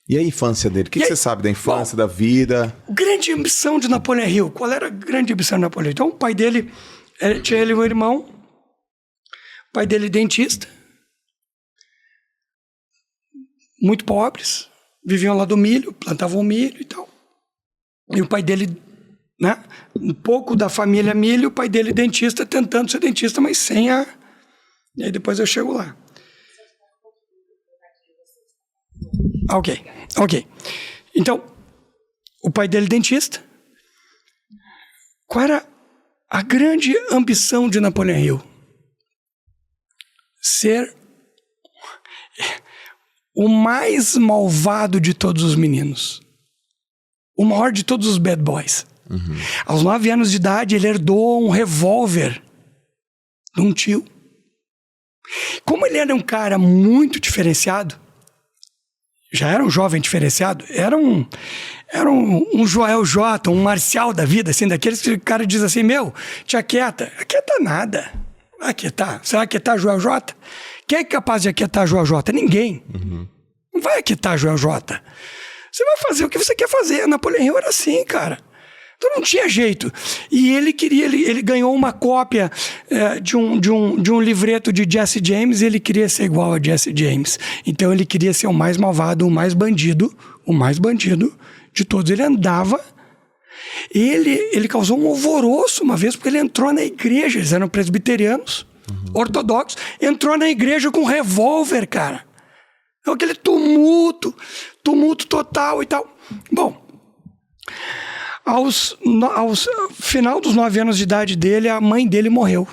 E a infância dele? O que você sabe da infância, da vida? Grande ambição de Napoleão Hill. Qual era a grande ambição de Napoleão? Então, o pai dele, tinha ele e um irmão. O pai dele dentista. Muito pobres. Viviam lá do milho, plantavam milho e tal. E o pai dele, né? Um pouco da família milho, o pai dele dentista, tentando ser dentista, mas sem a... E aí depois eu chego lá. Ok. Então, o pai dele dentista. Qual era a grande ambição de Napoleão Hill? Ser o mais malvado de todos os meninos. O maior de todos os bad boys. Uhum. Aos 9 anos de idade, ele herdou um revólver de um tio. Como ele era um cara muito diferenciado, já era um jovem diferenciado, era um Joel J, um Marcial da vida, assim, daqueles que o cara diz assim, te aquieta. Aquieta nada. Aquietar. Você vai aquietar Joel J? Quem é capaz de aquietar Joel J? Ninguém. Uhum. Não vai aquietar Joel J. Você vai fazer o que você quer fazer. Napoleão Hill era assim, cara. Então não tinha jeito. E ele ganhou uma cópia de um livreto de Jesse James, e ele queria ser igual a Jesse James. Então ele queria ser o mais malvado, o mais bandido de todos. Ele andava, ele causou um alvoroço uma vez, porque ele entrou na igreja, eles eram presbiterianos, ortodoxos, entrou na igreja com um revólver, cara. Então, aquele tumulto total e tal. Bom, aos final dos 9 anos de idade dele, a mãe dele morreu.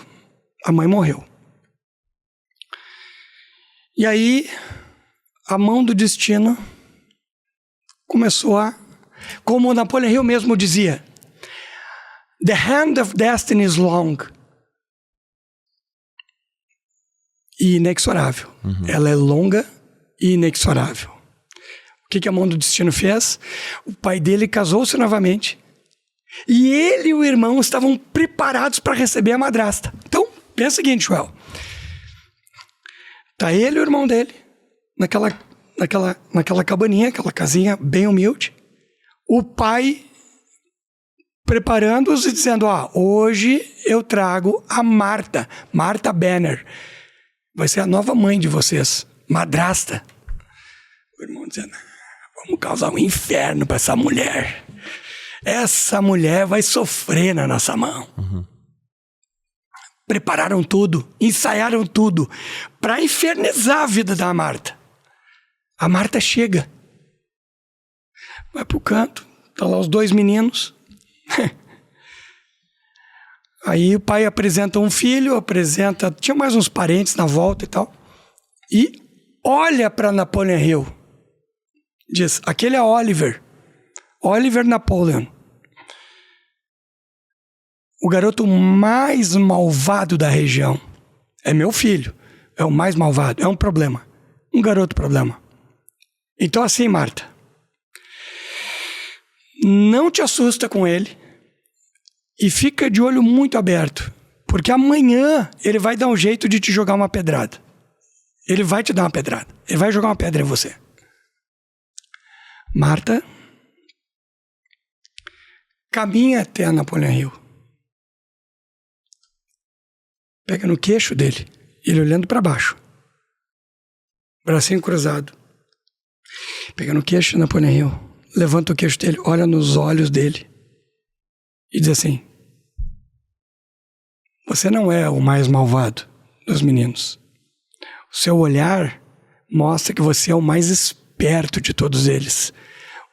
A mãe morreu. E aí, a mão do destino começou a... Como o Napoleão Hill mesmo dizia, the hand of destiny is long. E inexorável. Uhum. Ela é longa e inexorável. O que a mão do destino fez? O pai dele casou-se novamente. E ele e o irmão estavam preparados para receber a madrasta. Então, pensa o seguinte, Joel. Tá ele e o irmão dele naquela cabaninha, aquela casinha bem humilde. O pai preparando-os e dizendo, hoje eu trago a Marta Banner. Vai ser a nova mãe de vocês, madrasta. O irmão dizendo, vamos causar um inferno para essa mulher. Essa mulher vai sofrer na nossa mão. Uhum. Prepararam tudo, ensaiaram tudo para infernizar a vida da Marta. A Marta chega, vai pro canto, tá lá os 2 meninos. Aí o pai apresenta um filho, tinha mais uns parentes na volta e tal, e olha para Napoleão Hill. Diz, aquele é Oliver Napoleon. O garoto mais malvado da região. É meu filho. É o mais malvado. É um problema. Um garoto problema. Então assim, Marta, não te assusta com ele e fica de olho muito aberto, porque amanhã ele vai dar um jeito de te jogar uma pedrada. Ele vai te dar uma pedrada. Ele vai jogar uma pedra em você. Marta caminha até a Napoleão Hill. Pega no queixo dele, ele olhando para baixo. Bracinho cruzado. Pega no queixo de Napoleão Hill. Levanta o queixo dele, olha nos olhos dele e diz assim, você não é o mais malvado dos meninos. O seu olhar mostra que você é o mais esperto de todos eles.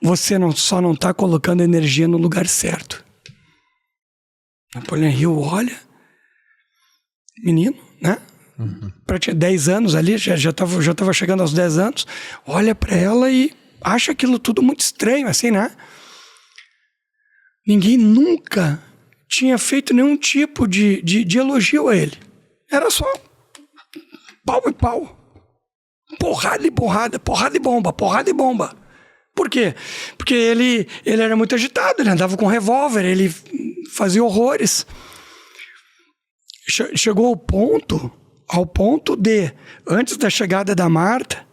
Você só não está colocando energia no lugar certo. Napoleão Hill olha, menino, né? Uhum. Para tinha 10 anos ali, já tava chegando aos 10 anos, olha para ela e acha aquilo tudo muito estranho, assim, né? Ninguém nunca tinha feito nenhum tipo de elogio a ele. Era só pau e pau. Porrada e porrada, porrada e bomba, porrada e bomba. Por quê? Porque ele era muito agitado, ele andava com revólver, ele fazia horrores. Chegou ao ponto de, antes da chegada da Marta,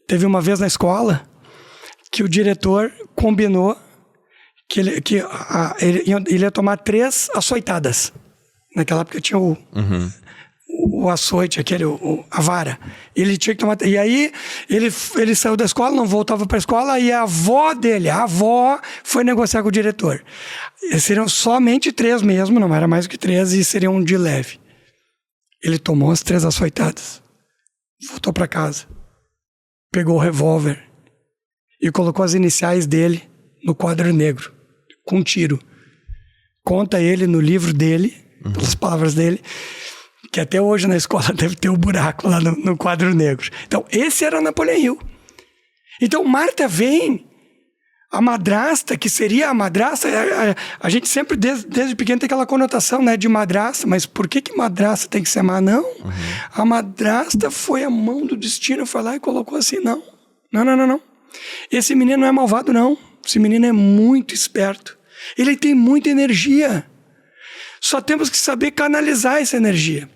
teve uma vez na escola que o diretor combinou que ele ia tomar 3 açoitadas. Naquela época tinha o açoite, a vara. Ele tinha que tomar. E aí ele saiu da escola, não voltava para a escola, e a avó foi negociar com o diretor. E seriam somente 3 mesmo, não era mais do que 3, e seriam de leve. Ele tomou as 3 açoitadas, voltou para casa, pegou o revólver e colocou as iniciais dele no quadro negro, com um tiro. Conta ele no livro dele, pelas palavras dele, que até hoje na escola deve ter um buraco lá no quadro negro. Então, esse era Napoleão Hill. Então, Marta vem, a madrasta, que seria a madrasta, a gente sempre, desde pequeno, tem aquela conotação, né, de madrasta, mas por que madrasta tem que ser má? Não. A madrasta foi a mão do destino, foi lá e colocou assim, não. Esse menino não é malvado, não. Esse menino é muito esperto. Ele tem muita energia. Só temos que saber canalizar essa energia.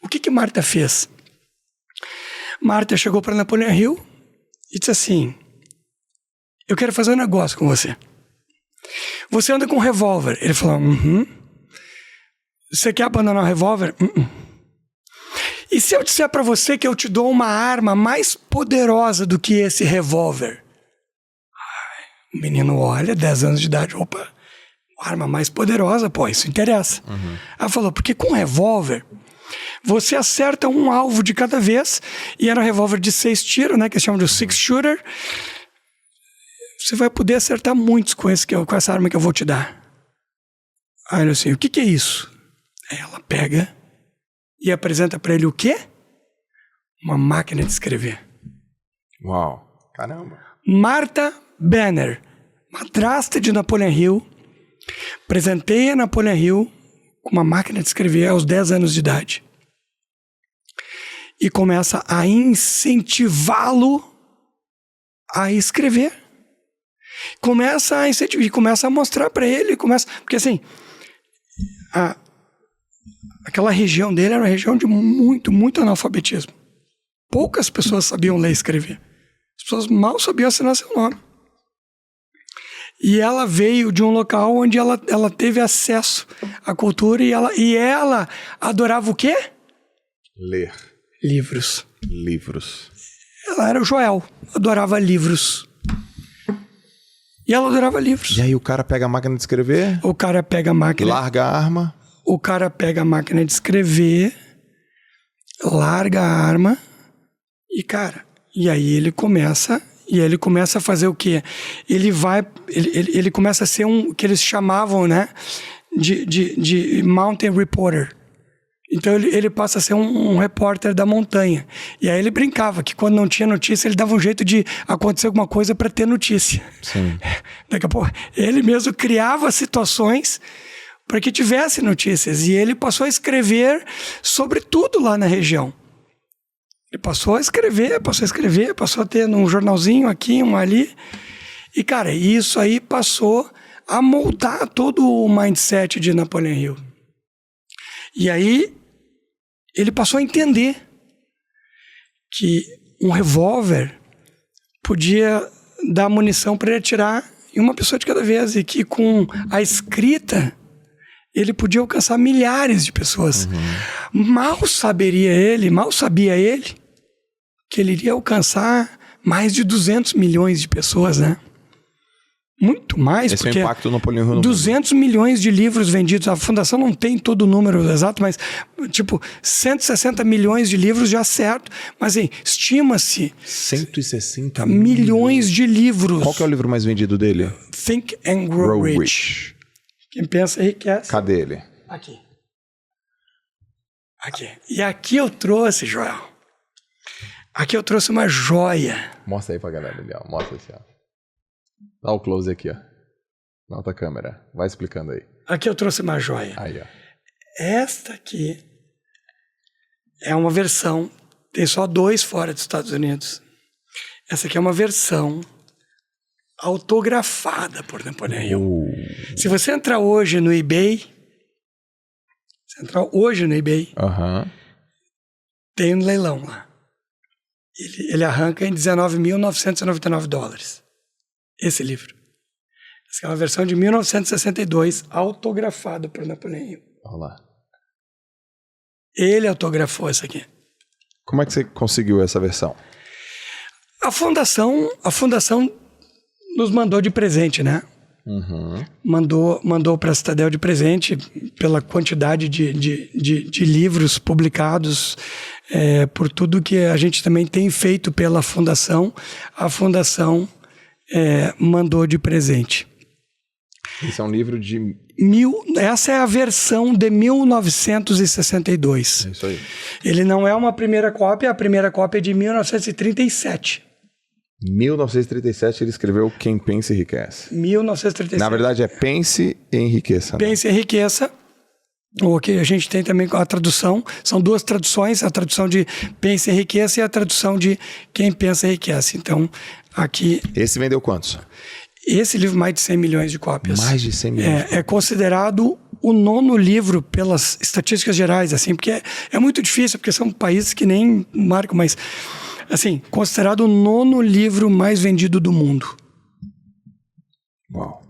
O que Marta fez? Marta chegou para Napoleão Hill e disse assim: eu quero fazer um negócio com você. Você anda com um revólver. Ele falou, Você quer abandonar o revólver? E se eu disser para você que eu te dou uma arma mais poderosa do que esse revólver? O menino olha, 10 anos de idade, opa, arma mais poderosa, pô, isso interessa. Ela falou, porque com revólver, você acerta um alvo de cada vez, e era um revólver de 6 tiros, né, que eles chamam de 6-shooter. Você vai poder acertar muitos com essa arma que eu vou te dar. Aí ele assim, o que é isso? Aí ela pega e apresenta para ele o quê? Uma máquina de escrever. Uau, caramba. Martha Banner, madrasta de Napoleão Hill, presenteia Napoleão Hill com uma máquina de escrever aos 10 anos de idade. E começa a incentivá-lo a escrever. Começa a incentivar, e começa a mostrar para ele, porque assim, aquela região dele era uma região de muito analfabetismo. Poucas pessoas sabiam ler e escrever. As pessoas mal sabiam assinar seu nome. E ela veio de um local onde ela teve acesso à cultura, e ela adorava o quê? Ler. Livros. Ela era o Joel, adorava livros. E ela adorava livros. E aí o cara pega a máquina de escrever? O cara pega a máquina... Larga a arma? O cara pega a máquina de escrever, larga a arma, e aí ele começa a fazer o quê? Ele começa a ser um, que eles chamavam, né, de mountain reporter. Então ele passa a ser um repórter da montanha. E aí ele brincava que quando não tinha notícia, ele dava um jeito de acontecer alguma coisa para ter notícia. Sim. Daqui a pouco, ele mesmo criava situações para que tivesse notícias. E ele passou a escrever sobre tudo lá na região. Ele passou a escrever, passou a ter um jornalzinho aqui, um ali. E, cara, isso aí passou a moldar todo o mindset de Napoleão Hill. E aí, ele passou a entender que um revólver podia dar munição para ele atirar em uma pessoa de cada vez, e que com a escrita ele podia alcançar milhares de pessoas. Mal sabia ele que ele iria alcançar mais de 200 milhões de pessoas, né? Muito mais, esse porque é o impacto do Napoleão Hill no 200 milhões de livros vendidos. A fundação não tem todo o número exato, mas tipo 160 milhões de livros já certo. Mas assim, estima-se 160 milhões de livros. Qual que é o livro mais vendido dele? Think and Grow Rich. Quem pensa enriquece. Cadê ele? Aqui. E aqui eu trouxe, Joel. Aqui eu trouxe uma joia. Mostra aí pra galera ali, ó. Mostra assim, ó. Dá o close aqui, ó. Na outra câmera. Vai explicando aí. Aqui eu trouxe uma joia. Aí, ó. Esta aqui é uma versão. Tem só 2 fora dos Estados Unidos. Essa aqui é uma versão autografada por Napoleão Hill. Se você entrar hoje no eBay, tem um leilão lá. Ele arranca em $19.999. Esse livro. Essa é uma versão de 1962, autografado por Napoleão. Olha lá. Ele autografou essa aqui. Como é que você conseguiu essa versão? A fundação nos mandou de presente, né? Uhum. Mandou para a Citadel de presente pela quantidade de livros publicados, por tudo que a gente também tem feito pela fundação. A fundação mandou de presente. Esse é um livro de... Essa é a versão de 1962. É isso aí. Ele não é uma primeira cópia, a primeira cópia é de 1937. 1937 ele escreveu Quem Pensa Enriquece. 1937. Na verdade é Pense e Enriqueça. Né? Pense e Enriqueça. O que a gente tem também com a tradução. São duas traduções, a tradução de Pense e Enriqueça e a tradução de Quem Pensa Enriquece. Então, aqui... Esse vendeu quantos? Esse livro, mais de 100 milhões de cópias. Mais de 100 milhões. É considerado o 9º livro pelas estatísticas gerais, assim, porque é muito difícil, porque são países que nem marcam, mas, assim, considerado o 9º livro mais vendido do mundo. Uau.